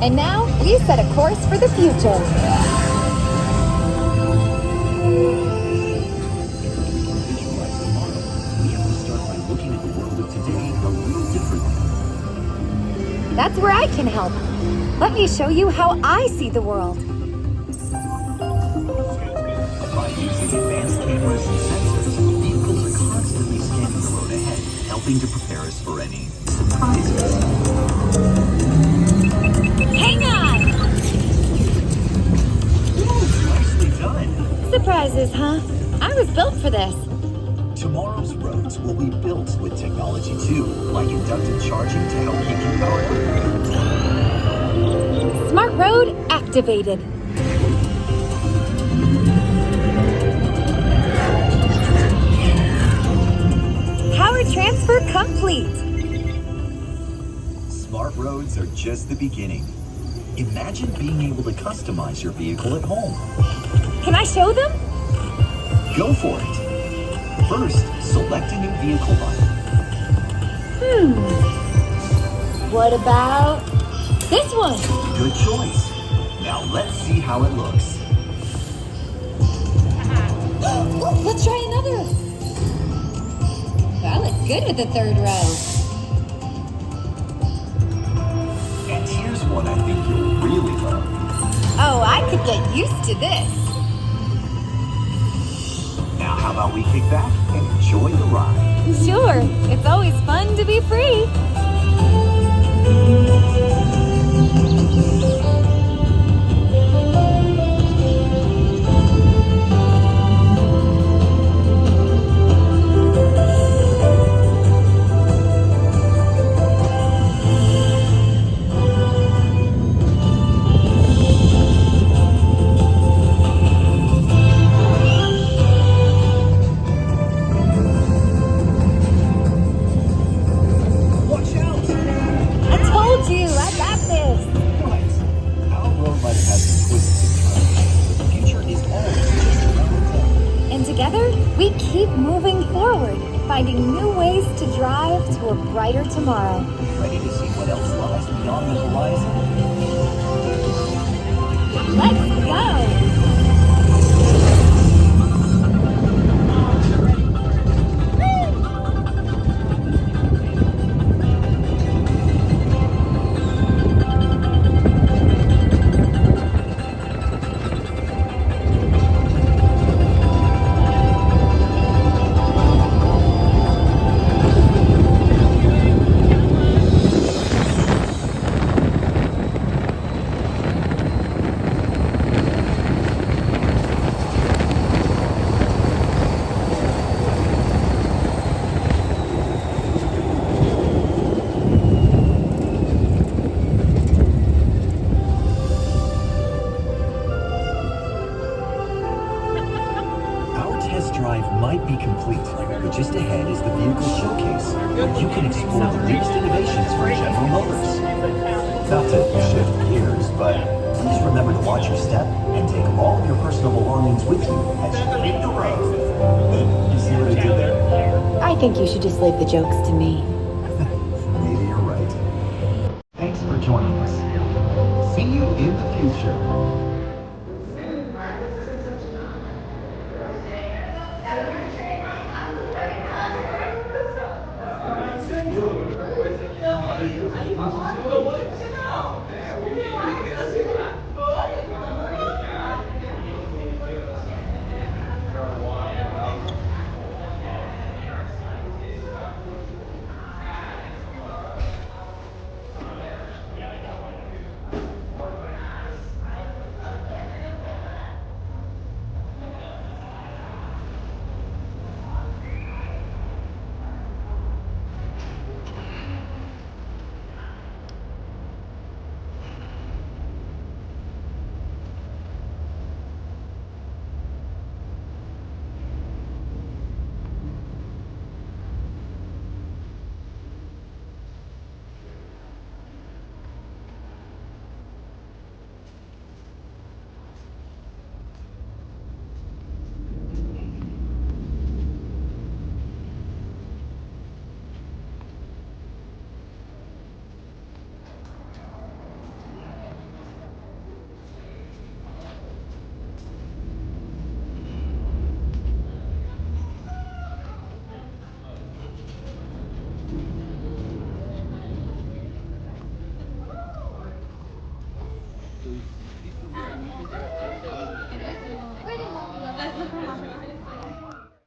And now we set a course for the future. Visualize tomorrow. We have to start by looking at the world of today a little differently. That's where I can help. Let me show you how I see the world. By using advanced cameras and sensors, vehicles are constantly scanning the road ahead, helping to prepare us for any surprises. Hang on! Ooh, nicely done. Surprises, huh? I was built for this. Tomorrow's roads will be built with technology too, like inductive charging to help keep you powered up. Smart road activated. Power transfer complete. Smart roads are just the beginning. Imagine being able to customize your vehicle at home. Can I show them? Go for it. First, select a new vehicle line. What about this one? Good choice. Now let's see how it looks. Let's try another. That looks good with the third row. And here's one I think you'll really love. Oh, I could get used to this. Now how about we kick back and enjoy the ride? Sure, it's always fun to be free. Watch out! I told you, I got this. Right. Our road might have had some twists and turns, but the future is always just around the corner. And together, we keep moving forward, finding new ways to drive to a brighter tomorrow. Ready to see what else lies beyond the horizon? Let's go! Our test drive might be complete, but just ahead is the vehicle showcase, where you can explore the latest innovations from General Motors. Not to shift gears, but please remember to watch your step and take all your personal belongings with you as you hit the road. You see what I did there? I think you should just leave the jokes to me. Maybe you're right. Thanks for joining us. See you in the future.